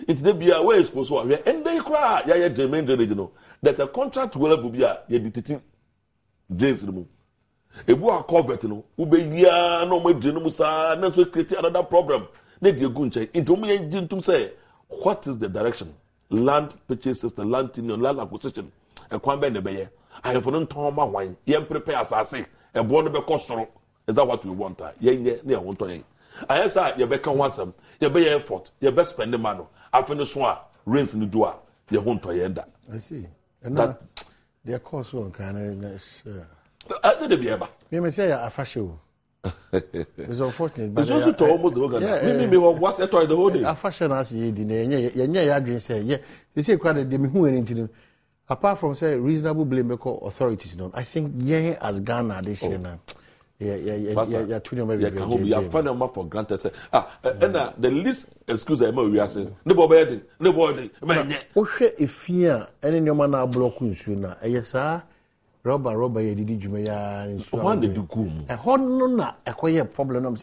into the bia where is supposed to we and they cry ya main drainage no there's a contract where will be ya dititi drains no mu ebu a covet no wo be ya no mo drain no musa na so create another problem na die gu nche into mo yen jintum say what is the direction land purchase system land tenure land acquisition e kwan be ne be ye ahefo no nton ma hwan yen prepare asase e bo no be kosoro. Is that what we want? Yeah, want to. I say you be can want some. You be effort. You be spend the money. After the swan, rinse the door. You want to end. I see. And that their course one kind of. I did be ever. You may say a fashion. It's unfortunate. It's also to almost the organ. Me what's that the whole day. A fashion as ye did. Yeah, agree. Say yeah. They say quite a demi who into them. Apart from say reasonable blame authorities, I think yeah as Ghana this year now. Yeah, find them for granted. Say, and the least excuse we are saying, nobody. If fear any no man are blocking sooner, yes, sir. Robber, ye did Jumaya. One did you come? A honor, a quiet problem.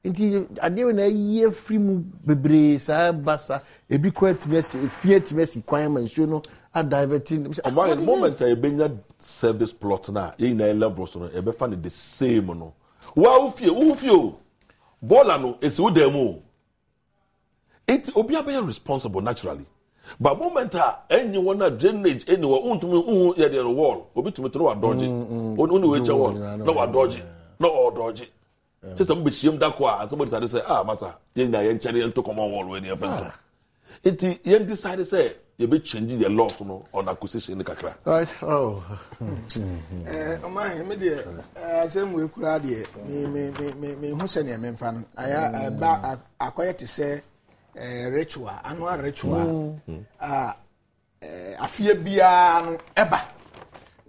Indeed, I knew in a year free bebre, sir, bassa, a big quiet messy, fear to messy requirements, are diverting. Why the moment I bring that service plot now, in a level, so I find the same. No, who feel? Bolano is who demo. It will be responsible naturally. But moment anyone that drainage anywhere, yeah, the wall, will be to me through a dodgy. Only which a wall, no, a dodgy, no, dodgy. Just some shame that and somebody said, say, massa, yen cherry and took on wall when you're friend. It yen decided, say, you be changing the law on acquisition in the Kakra. Right. My media, same way, me, who send a man fan. I acquired to say, ritual, annual ritual. I fear beyond ever.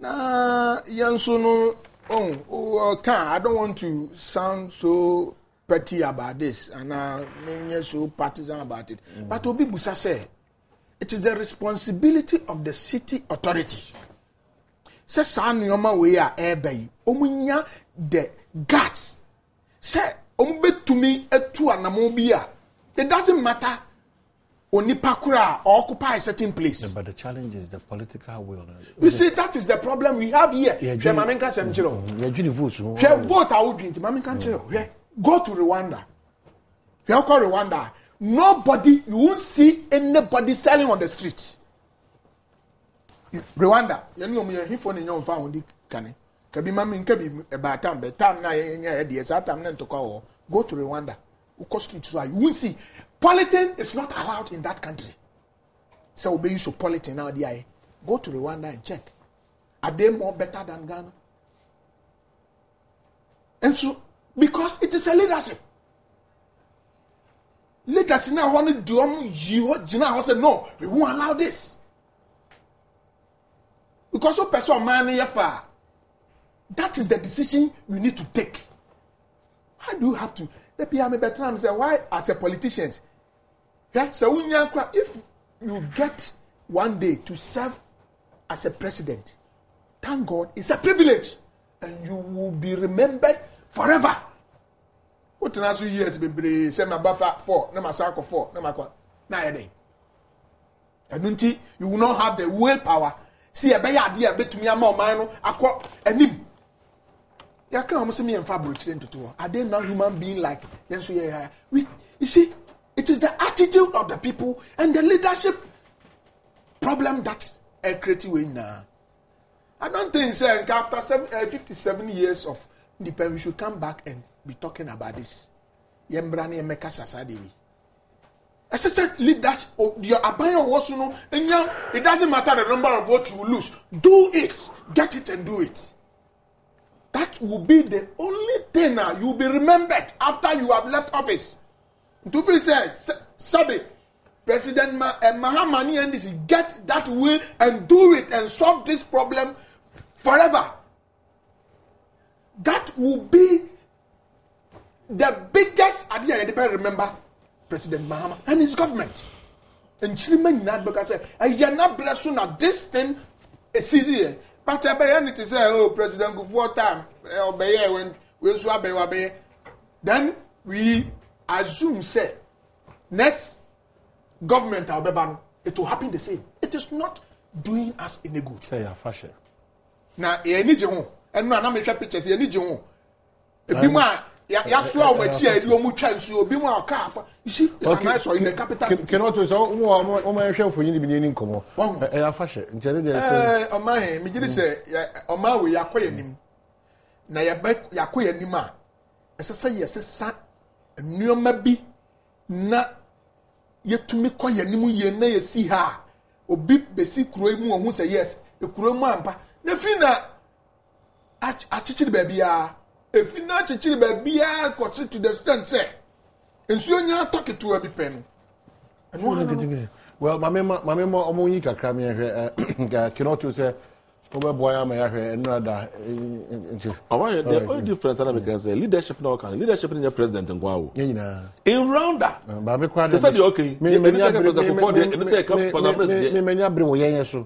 Nah, young soon. I don't want to sound so petty about this, and I'm so partisan about it. But Obi Busa said, it is the responsibility of the city authorities. Say, "San yoma we are airby. Omunya the guts. Say, ombe to me etu anamobia. It doesn't matter Onipakura occupy a certain place. Yeah, but the challenge is the political will. You see, that is the problem we have here. Vote. Go to Rwanda. Rwanda. Nobody, you won't see anybody selling on the street. Rwanda, you know me. He phone in your phone. Can be mammy can be about time. But time na go to Rwanda. Uko street you won't see. Politics is not allowed in that country. So obey you so politics now. Go to Rwanda and check. Are they more better than Ghana? And so because it is a leadership. Leaders now want to do say no, we won't allow this. Because of person man far. That is the decision you need to take. How do you have to? The PM better say why as a politician? Yeah, so if you get one day to serve as a president, thank God, it's a privilege, and you will be remembered forever. What last years be say my buffer 4, no my circle 4, no my day. And you will not have the willpower. See a better idea bet to me a more man akwa enim. Ya can almost me and fabric into two. Are they not human being like yes we you see it is the attitude of the people and the leadership problem that a creative way now. I don't think say after 57 years of independence we should come back and be talking about this. Yembrani and Meka Sasadewi. As I said, leaders, your abaya was no, and it doesn't matter the number of votes you will lose. Do it, get it, and do it. That will be the only thing now you will be remembered after you have left office. To be said, Sabi, President Mahamani and this get that will and do it and solve this problem forever. That will be the biggest idea you remember President Mahama and his government. And Chiriman not because I not bless you this thing is easy. But I need to say, oh, President Gufo time obey when we swap obey. Then we assume say next government it will happen the same. It is not doing us any good. Say a fashion. Now you need you and no make pictures you need you. You see, it's a nice in the capital city. Cannot say, oh, my shell for you being in Como. A fashion. Oh, my, me say, oh, my, we are quaying. Now, your back, Yakoya Nima. As I say, yes, a son, a new maybe not yet to me quiet Nimu, ye nay see her. Or beep the sick Roymo, who say yes, the Kuromampa. The Fina at Chichi baby. If you not to chill baby, I got to the stand say. And soon you're talking to a pen. Well, my mamma, Omonica Crammy, cannot say, oh, boy, I'm a another. The only difference I can say leadership now can leadership in your president and go in Rwanda. They said, okay,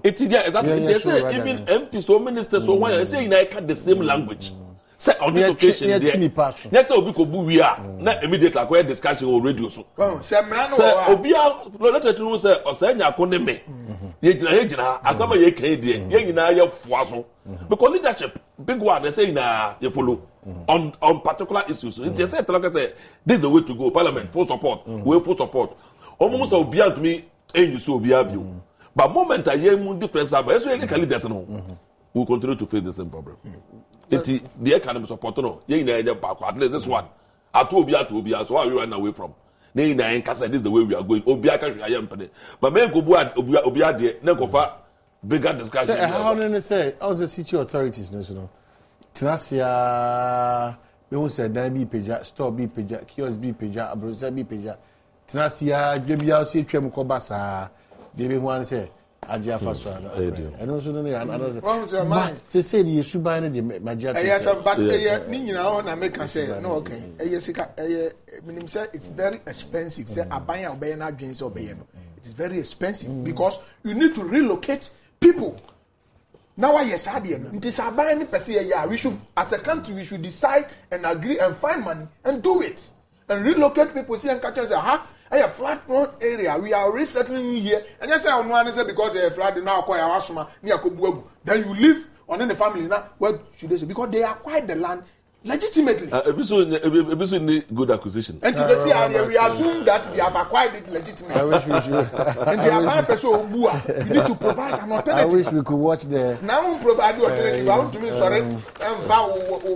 it's exactly even MPs or ministers or why I say I cut the same language. Say on this occasion, yes, Obi Kobu we are not immediately acquire discussion or radio. So, Obia, let it know, say, or say, Yakone, Yajina, as some of your Canadian, Yanina, Fuaso. Because leadership, big one, they say, nah, you follow on particular issues. It just said, like I say, this is the way to go. Parliament, full support, we full support. Almost Obia to me, and you so Biabu. But moment I hear difference, but as well, leaders know, we'll continue to face the same problem. The economy support no ye na back at least this one atobia so how you run away from na this is the way we are going obia ka hwe ayem pede but men go bu obia de na go fa bigger discussion say how no say all the city authorities no tenasia we won say dan bi peja store bi peja kiosk bi peja abrosa bi peja tenasia dwebia so etwam ko basa de be hu an say Ajia Faswa. I don't know. What's your mind? They say the Suban the Major. Yes, but I make a say, no, okay. It's very expensive. Say, I buy a bayana jeans or bayano. It is very expensive because you need to relocate people. Now, yes, I did. It is a buying per se. Yeah, we should, as a country, we should decide and agree and find money and do it. And relocate people. See, and catch us, a flood-prone area. We are resettling here. And just say on one say because they flood now acquire Asuma near Kobuabu. Then you live on the family now. What should they say? Because they acquired the land legitimately. Ebisu good acquisition. And to say we assume that we have acquired it legitimately. I wish we should. And they are bad person you need to provide an alternative. I wish we could watch the. Now provide the alternative. I want to mean sorry. And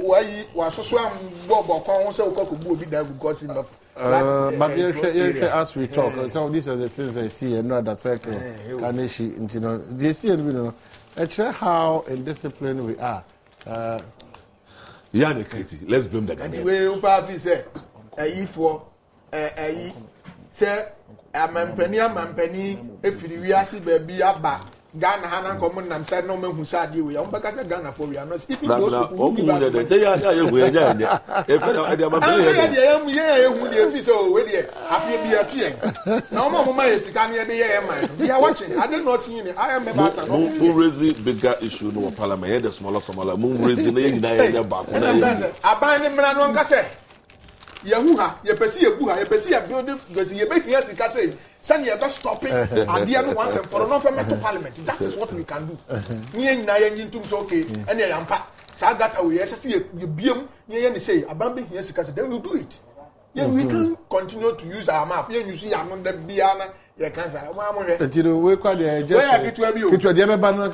why was so Bob or so could be there because enough. But as we talk, some of these are the things I see and not that circle. And you know, they see and we know. Actually, how indisciplined we are. Yeah, let's blame the guy. And we Upavi say, say, a man if we are see baby abba, Ghana Hana common and said no man who said you, because Ghana for we are not speaking those who give us. We are watching. I did not see it. I am a Moon raising bigger issue no parliament, the smaller moon raising a back. I bind him and one say. Yahuha, you perceive a buha, you perceive a building because you make yes, you can say, send you just stopping and the other once and for another to parliament. That is what we can do. Me and Nayan Yintum's okay, and I am pa. Sagat away, yes, I see you beam, you say, a bambing yes, because then we'll do it. Yeah, we can continue to use our mouth. You see, I'm on the Biana, you can say, until we quite just the other banana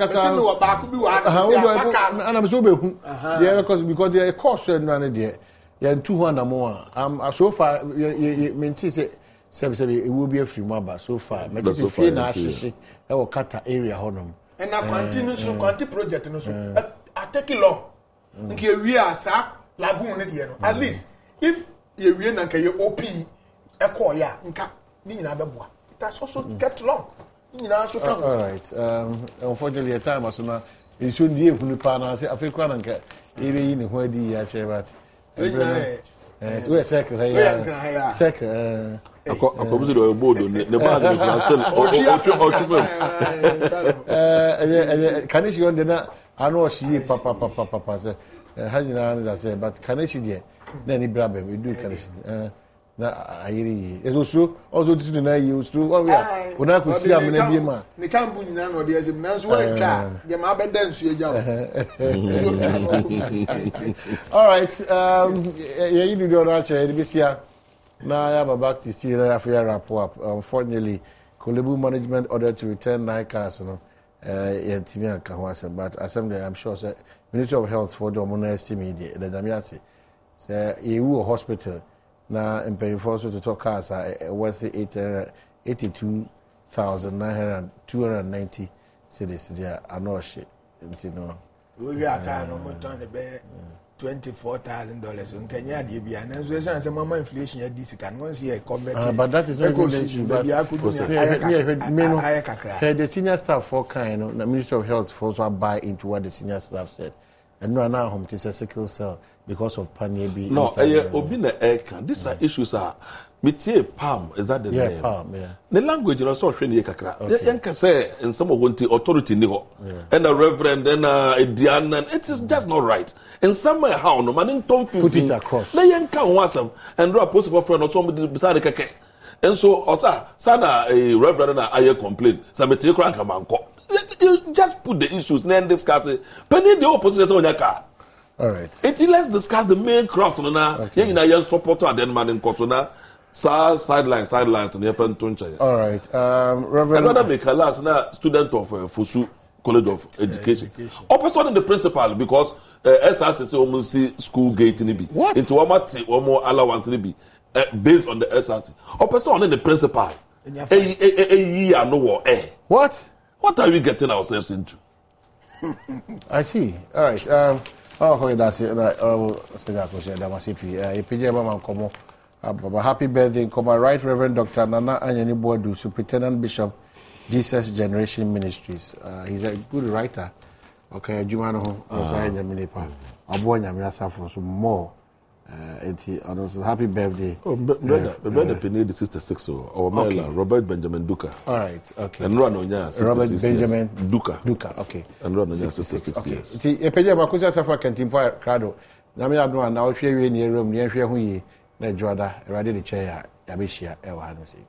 and I'm so because they are caution running there. Yeah, 200 more. So far, it will be a free mobile so far. But it's a free national Kata area. And I continue to continue project. I take it long. We are lagoon. At least if you win and can you OP a call, yeah, it has also kept long. All right. Unfortunately, at time, it shouldn't be able to pass. I feel quite uncut. Even in the way the we're second. Second. I come to the board on the bad can she on the I know she papa say I say but can she there then he grab him we do can na ayiri also to the night you to what we are when I could see am na bi ma ne kan bu nyina no de asem na so wa twa de ma be dance ye jaw. All right you do the other chair this year now I have back to still after wrap up. Unfortunately Kolebu management ordered to return 9 cars no Yentimi and Kahwasa, but assembly I'm sure say Ministry of Health for the Mona estimate the Damiasi say EU hospital now in paying for to talk cars was 82,290 cities there are no shit you know we are kind of $24,000 in Kenya and so say mama inflation at this can once here but that is not good issue but the senior staff for kind the Ministry of Health for also buy into what the senior staff said and no now home is a sickle cell because of Panyebi. No, Obina Eka. These are issues are Mitie Palm, is that the name? Yeah, Palm, yeah. The language in a social media kakra. Yanka say in some of the authority niho. And a reverend and a Diana, it is just not right. In somewhere how no man don't put it across. The Yanka wasam and draw possible friend or somebody beside the keke. And so also sana a reverend and I complain. Some take rank a man. You just put the issues and then discuss it. Penny the opposition on your car. All right. Let's discuss the main cross on now. You know, young supporter and then man in Kotona. Sidelines to the Pentuncha. All right. Reverend. Another make a last now student of Fusu College of Education. Opposite in the principal because SRC almost see school gate in be. What? Into one more allowance in be based on the SRC. Opposite in the principal. A year no war. What? What are we getting ourselves into? I see. All right. That's it. Happy birthday, Right Reverend Dr. Nana Anyani Boadu, Superintendent Bishop, Jesus Generation Ministries. He's a good writer. Okay, Jumano, more. Happy birthday. Oh, brother Penny, the 66 or Mela, Robert Benjamin Duka. All right, okay. And run on Robert Benjamin Duka, okay. And run on 66 years. See, a page about Kusa Safa Cantimpa Crado. Nami Abno, and now share in your room, near who ye, Nedjada, ready the chair. yabeshia e wa no sei